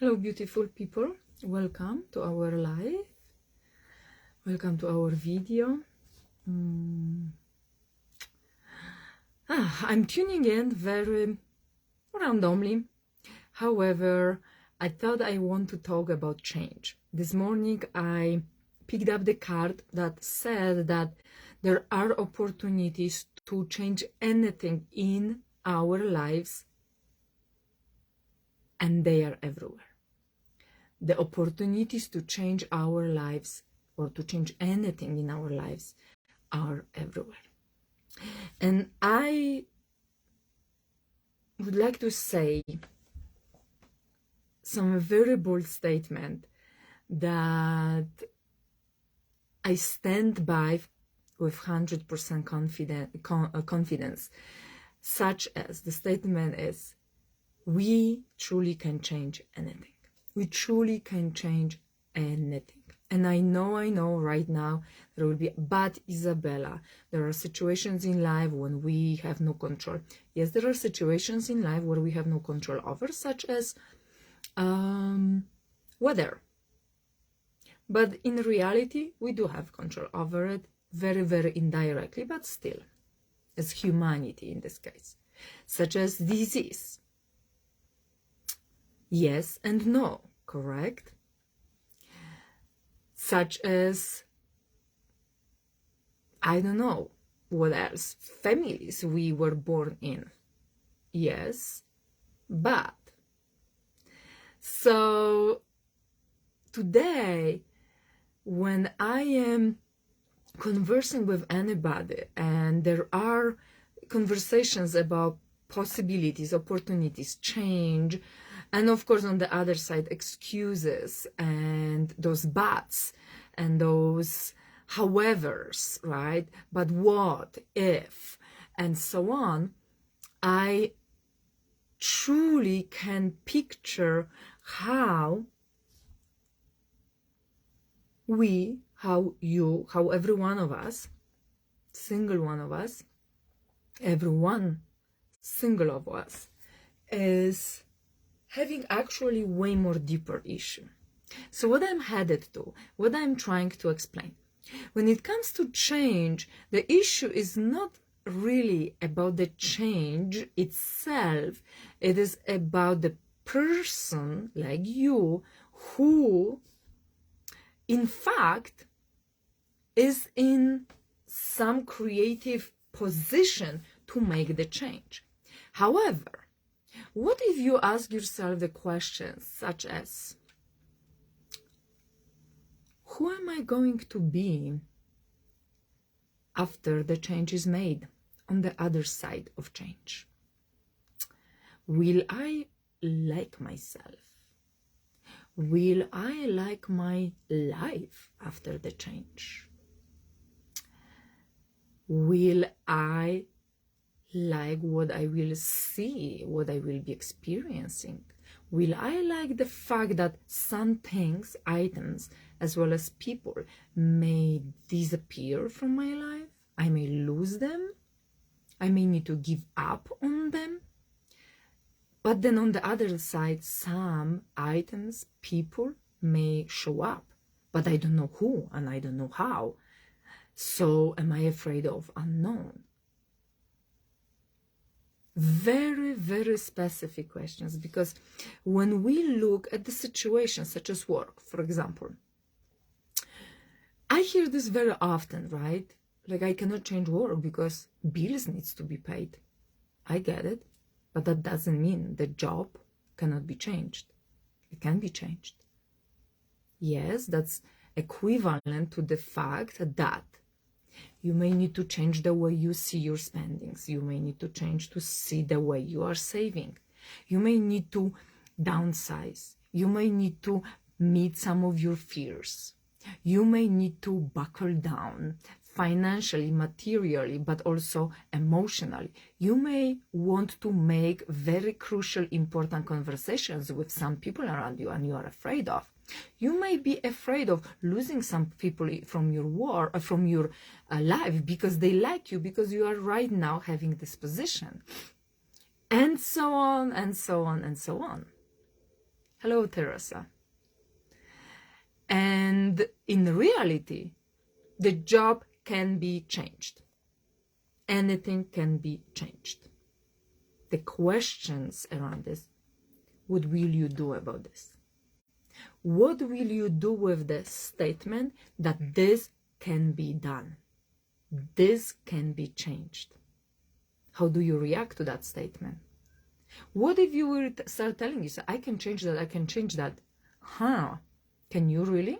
Hello, beautiful people. Welcome to our live. Welcome to our video. I'm tuning in very randomly. However, I thought I want to talk about change. This morning, I picked up the card that said that there are opportunities to change anything in our lives, and they are everywhere. The opportunities to change our lives or to change anything in our lives are everywhere. And I would like to say some very bold statement that I stand by with 100% confidence, such as the statement is, we truly can change anything. We truly can change anything. And I know right now there will be, but Isabella, there are situations in life when we have no control. Yes, there are situations in life where we have no control over, such as weather. But in reality, we do have control over it, very, very indirectly, but still, as humanity in this case, such as disease. Yes and no, correct? Such as, I don't know, what else? Families we were born in. Yes, but. So, today, when I am conversing with anybody and there are conversations about possibilities, opportunities, change, and of course, on the other side, excuses and those buts and those howevers, right? But what if, and so on, I truly can picture how we, how you, how every one of us, single one of us, every one single of us is having actually way more deeper issue. So what I'm headed to, what I'm trying to explain, when it comes to change, the issue is not really about the change itself. It is about the person like you who, in fact, is in some creative position to make the change. However, what if you ask yourself the questions such as, who am I going to be after the change is made on the other side of change? Will I like myself? Will I like my life after the change? Will I like what I will see, what I will be experiencing? Will I like the fact that some things, items, as well as people may disappear from my life? I may lose them. I may need to give up on them. But then on the other side, some items, people may show up, but I don't know who and I don't know how. So am I afraid of unknown? Very, very specific questions, because when we look at the situation such as work, for example, I hear this very often, right? Like, I cannot change work because bills needs to be paid. I get it, but that doesn't mean the job cannot be changed. It can be changed. Yes, that's equivalent to the fact that you may need to change the way you see your spendings. You may need to change to see the way you are saving. You may need to downsize. You may need to meet some of your fears. You may need to buckle down financially, materially, but also emotionally. You may want to make very crucial, important conversations with some people around you and you are afraid of. You may be afraid of losing some people from your life because they like you, because you are right now having this position, and so on and so on and so on. Hello, Teresa. And in reality, the job can be changed. Anything can be changed. The questions around this, what will you do about this? What will you do with the statement that this can be done? This can be changed. How do you react to that statement? What if you were start telling yourself, I can change that, I can change that? Can you really?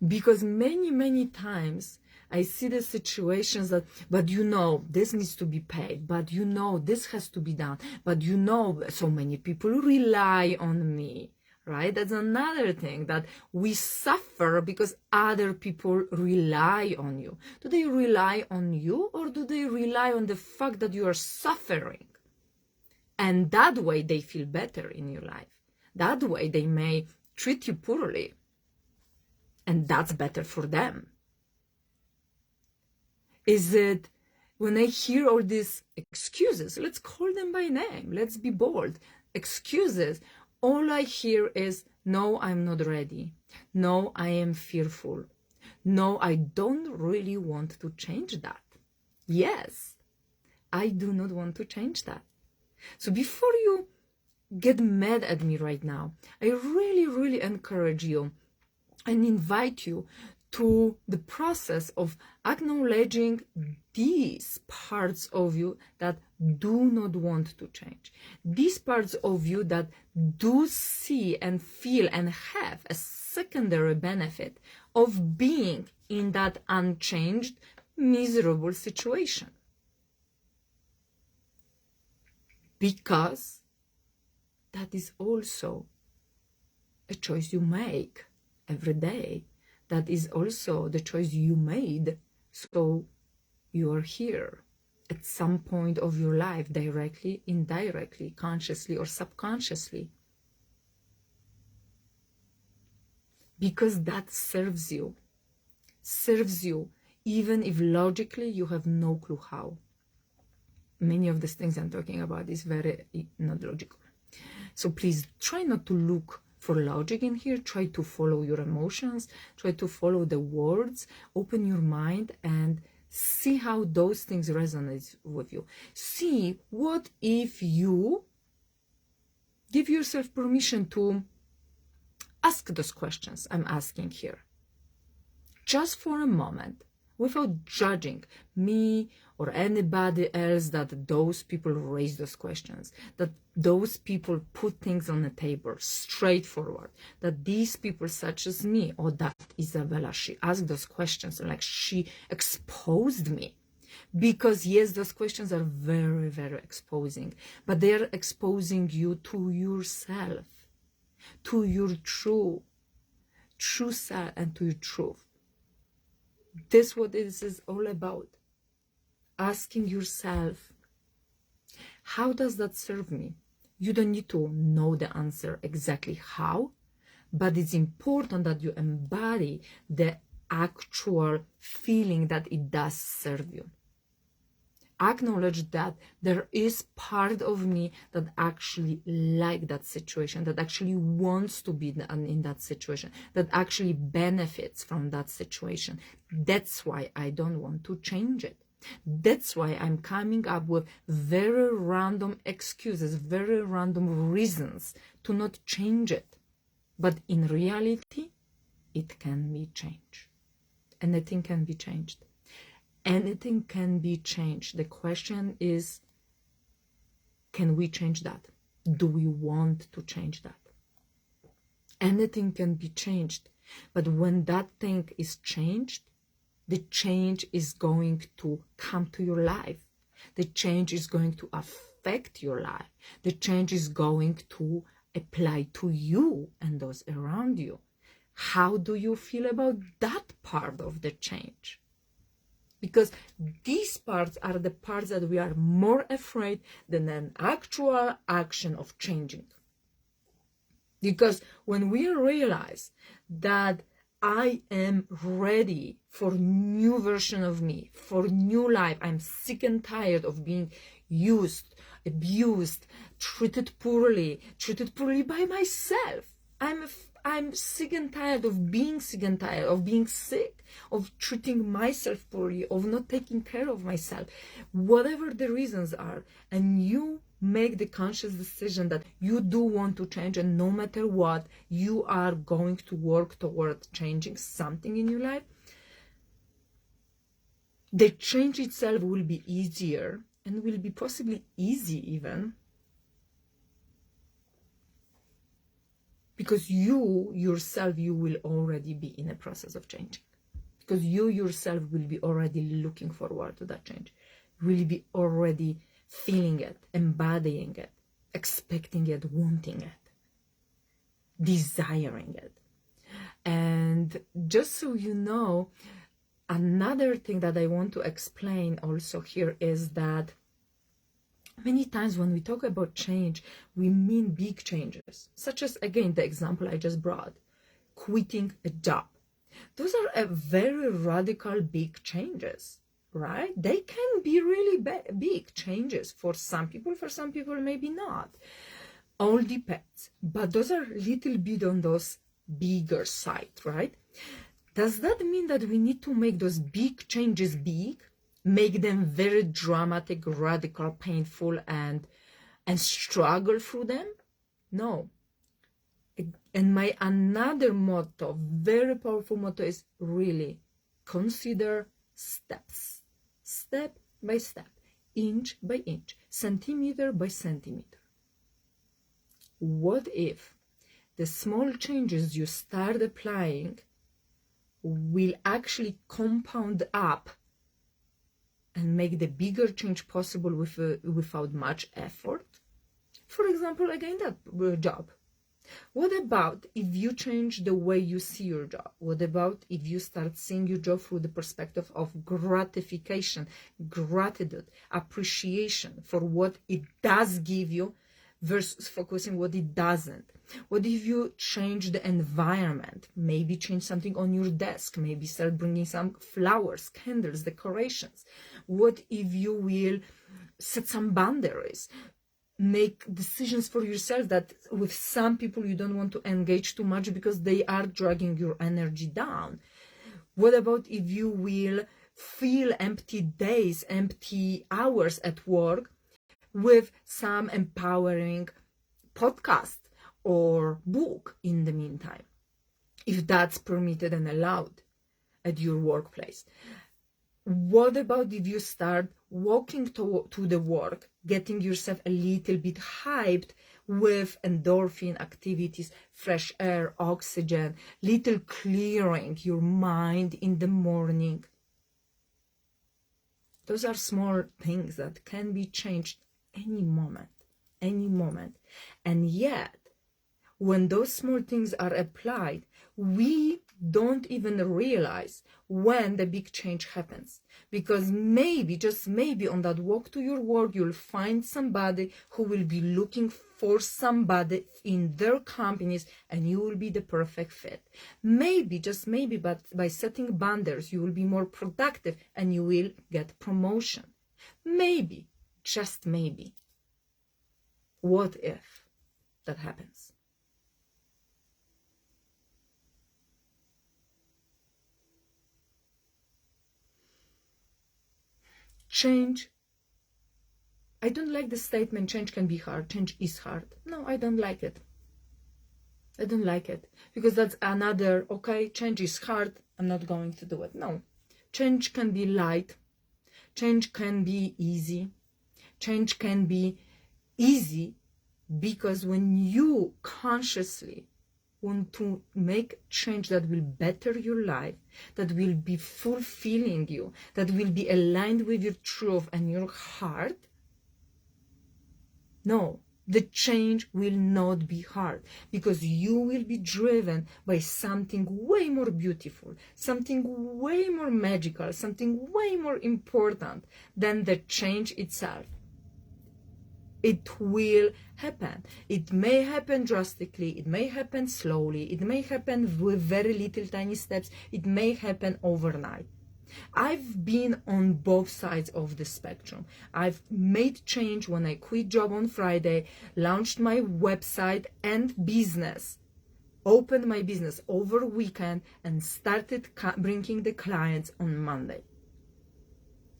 Because many times I see the situations that, but this needs to be paid, but this has to be done, but so many people rely on me, right? That's another thing, that we suffer because other people rely on you. Do they rely on you, or do they rely on the fact that you are suffering? And that way they feel better in your life. That way they may treat you poorly. And that's better for them. Is it, when I hear all these excuses, let's call them by name, let's be bold, excuses, all I hear is, no, I'm not ready. No, I am fearful. No, I don't really want to change that. Yes, I do not want to change that. So before you get mad at me right now, I really encourage you and invite you to the process of acknowledging these parts of you that do not want to change. These parts of you that do see and feel and have a secondary benefit of being in that unchanged, miserable situation. Because that is also a choice you make every day. That is also the choice you made, so you are here at some point of your life, directly, indirectly, consciously or subconsciously. Because that serves you even if logically you have no clue how. Many of these things I'm talking about is very not logical. So please try not to look for logic in here. Try to follow your emotions. Try to follow the words. Open your mind and see how those things resonate with you. See, what if you give yourself permission to ask those questions I'm asking here, just for a moment, without judging me or anybody else, that those people raise those questions, that those people put things on the table straightforward, that these people such as me, or that Isabella, she asked those questions, like she exposed me. Because yes, those questions are very exposing, but they're exposing you to yourself, to your true self, and to your truth. This is what this is all about. Asking yourself, how does that serve me? You don't need to know the answer exactly how, but it's important that you embody the actual feeling that it does serve you. Acknowledge that there is part of me that actually like that situation, that actually wants to be in that situation, that actually benefits from that situation. That's why I don't want to change it. That's why I'm coming up with very random excuses, very random reasons to not change it. But in reality, it can be changed. Anything can be changed. Anything can be changed. The question is, can we change that? Do we want to change that? Anything can be changed. But when that thing is changed, the change is going to come to your life. The change is going to affect your life. The change is going to apply to you and those around you. How do you feel about that part of the change? Because these parts are the parts that we are more afraid than an actual action of changing. Because when we realize that I am ready for new version of me, for new life, I'm sick and tired of being used abused, treated poorly by myself. I'm sick and tired of being sick and tired of being sick, of treating myself poorly, of not taking care of myself, whatever the reasons are. And you make the conscious decision that you do want to change, and no matter what, you are going to work toward changing something in your life. The change itself will be easier and will be possibly easy even, because you yourself, you will already be in a process of changing, because you yourself will be already looking forward to that change, will be already feeling it, embodying it, expecting it, wanting it, desiring it. And just so you know, another thing that I want to explain also here is that many times when we talk about change, we mean big changes, such as, again, the example I just brought, quitting a job. Those are very radical, big changes, right? They can be really big changes for some people maybe not. All depends. But those are a little bit on those bigger side, right? Does that mean that we need to make those big changes big? Make them very dramatic, radical, painful, and struggle through them? No. And my another motto, very powerful motto, is really consider steps. Step by step, inch by inch, centimeter by centimeter. What if the small changes you start applying will actually compound up and make the bigger change possible without much effort? For example, again, that job. What about if you change the way you see your job? What about if you start seeing your job through the perspective of gratification, gratitude, appreciation for what it does give you versus focusing what it doesn't? What if you change the environment? Maybe change something on your desk, maybe start bringing some flowers, candles, decorations. What if you will set some boundaries? Make decisions for yourself that with some people you don't want to engage too much because they are dragging your energy down. What about if you will fill empty days, empty hours at work with some empowering podcast or book in the meantime, if that's permitted and allowed at your workplace? What about if you start walking to the work, getting yourself a little bit hyped with endorphin activities, fresh air, oxygen, little clearing your mind in the morning? Those are small things that can be changed any moment. And yet, when those small things are applied, we don't even realize when the big change happens. Because maybe, just maybe, on that walk to your work, you'll find somebody who will be looking for somebody in their companies, and you will be the perfect fit. Maybe, just maybe, but by setting boundaries, you will be more productive and you will get promotion. Maybe, just maybe. What if that happens? Change. I don't like the statement, change can be hard. Change is hard. No, I don't like it. I don't like it. Because that's another, okay, change is hard, I'm not going to do it. No. Change can be light. Change can be easy. Change can be easy because when you consciously want to make change that will better your life, that will be fulfilling you, that will be aligned with your truth and your heart, no, the change will not be hard, because you will be driven by something way more beautiful, something way more magical, something way more important than the change itself. It will happen. It may happen drastically, it may happen slowly, it may happen with very little tiny steps, it may happen overnight. I've been on both sides of the spectrum. I've made change when I quit job on Friday, launched my website and business, opened my business over weekend, and started bringing the clients on Monday.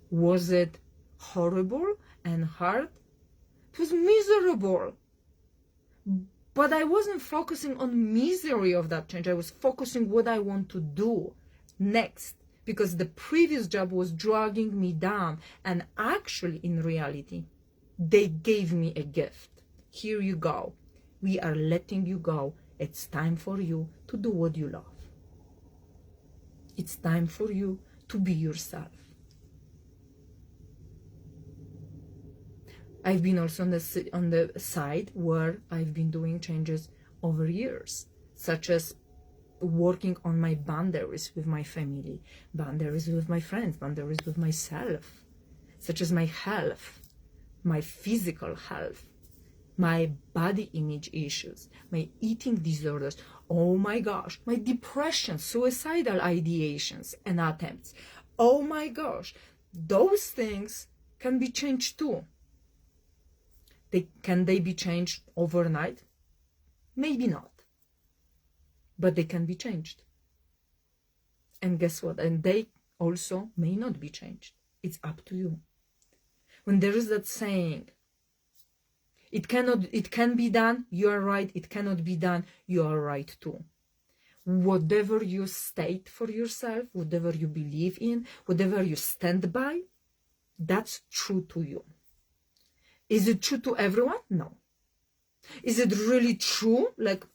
Was it horrible and hard? It was miserable. But I wasn't focusing on misery of that change. I was focusing what I want to do next, because the previous job was dragging me down. And actually, in reality, they gave me a gift. Here you go. We are letting you go. It's time for you to do what you love. It's time for you to be yourself. I've been also on the side where I've been doing changes over years, such as working on my boundaries with my family, boundaries with my friends, boundaries with myself, such as my health, my physical health, my body image issues, my eating disorders, oh my gosh, my depression, suicidal ideations and attempts. Oh my gosh, those things can be changed too. Can they be changed overnight? Maybe not. But they can be changed. And guess what? And they also may not be changed. It's up to you. When there is that saying, it can be done, you are right. It cannot be done, you are right too. Whatever you state for yourself, whatever you believe in, whatever you stand by, that's true to you. Is it true to everyone? No. Is it really true? Like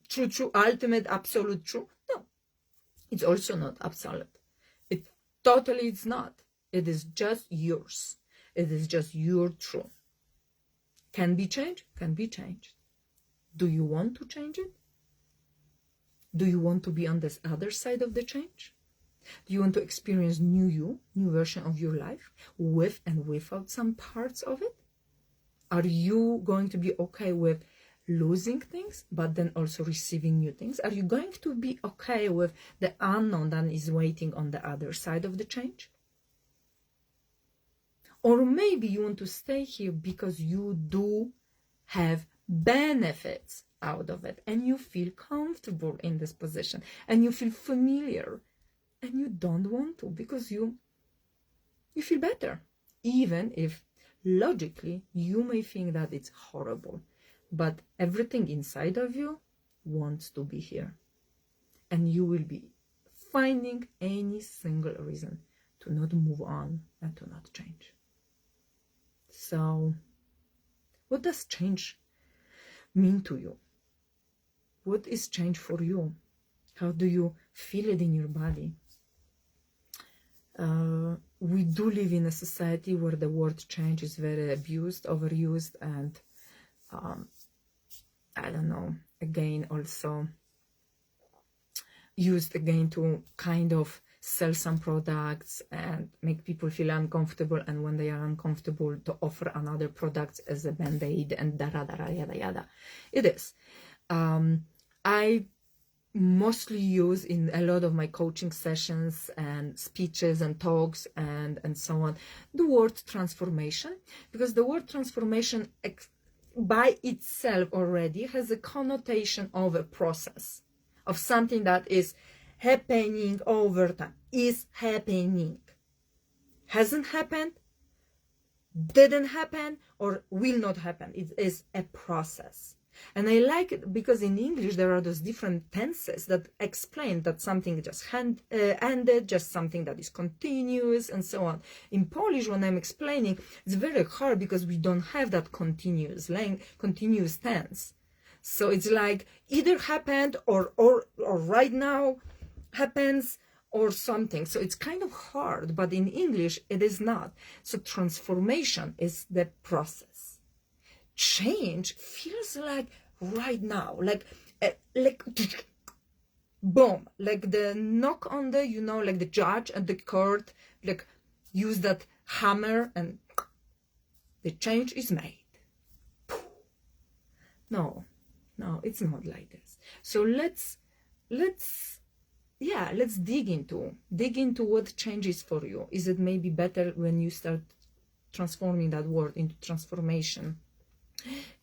true, ultimate, absolute true? No. It's also not absolute. It's not. It is just yours. It is just your truth. Can be changed? Can be changed. Do you want to change it? Do you want to be on this other side of the change? Do you want to experience new version of your life, with and without some parts of it? Are you going to be okay with losing things, but then also receiving new things? Are you going to be okay with the unknown that is waiting on the other side of the change? Or maybe you want to stay here because you do have benefits out of it, and you feel comfortable in this position, and you feel familiar, and you don't want to because you feel better, even if logically you may think that it's horrible, but everything inside of you wants to be here, and you will be finding any single reason to not move on and to not change. So what does change mean to you? What is change for you? How do you feel it in your body? We do live in a society where the word change is very abused, overused, and I don't know, again, also used again to kind of sell some products and make people feel uncomfortable, and when they are uncomfortable, to offer another product as a band-aid and yada yada. It is. I mostly use in a lot of my coaching sessions and speeches and talks and so on the word transformation, because the word transformation by itself already has a connotation of a process, of something that is happening over time, is happening, hasn't happened, didn't happen, or will not happen. It is a process. And I like it because in English there are those different tenses that explain that something just ended, just something that is continuous, and so on. In Polish, when I'm explaining, it's very hard because we don't have that continuous tense. So it's like either happened or right now happens or something. So it's kind of hard, but in English it is not. So transformation is the process. Change feels like right now, like boom, like the knock on the, like the judge at the court, like use that hammer and the change is made. No, it's not like this. So let's yeah, let's dig into what changes for you. Is it maybe better when you start transforming that word into transformation,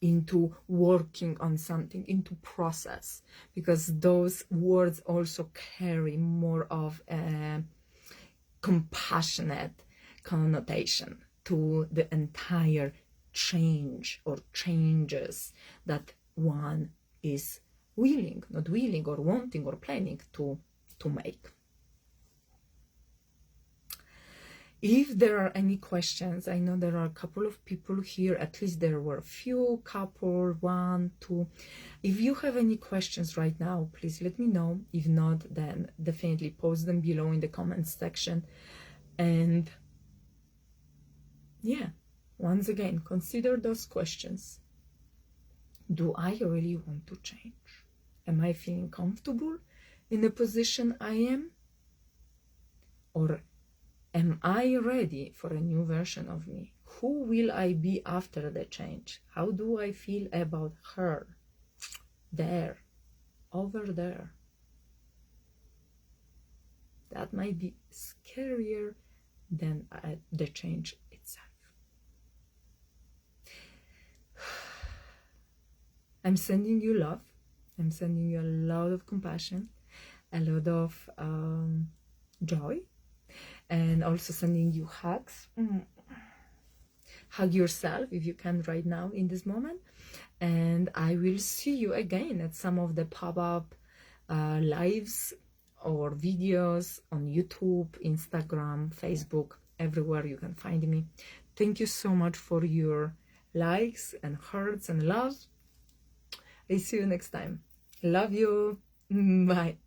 into working on something, into process, because those words also carry more of a compassionate connotation to the entire change or changes that one is willing, not willing, or wanting or planning to make. If there are any questions, I know there are a couple of people here, at least there were a few, couple, one, two. If you have any questions right now, please let me know. If not, then definitely post them below in the comments section. And yeah, once again, consider those questions. Do I really want to change? Am I feeling comfortable in the position I am? Or am I ready for a new version of me? Who will I be after the change? How do I feel about her? There, over there. That might be scarier than the change itself. I'm sending you love. I'm sending you a lot of compassion, a lot of joy, and also sending you hugs. Hug yourself if you can right now in this moment. And I will see you again at some of the pop-up lives or videos on YouTube, Instagram, Facebook, everywhere you can find me. Thank you so much for your likes and hearts and love. I see you next time. Love you. Bye.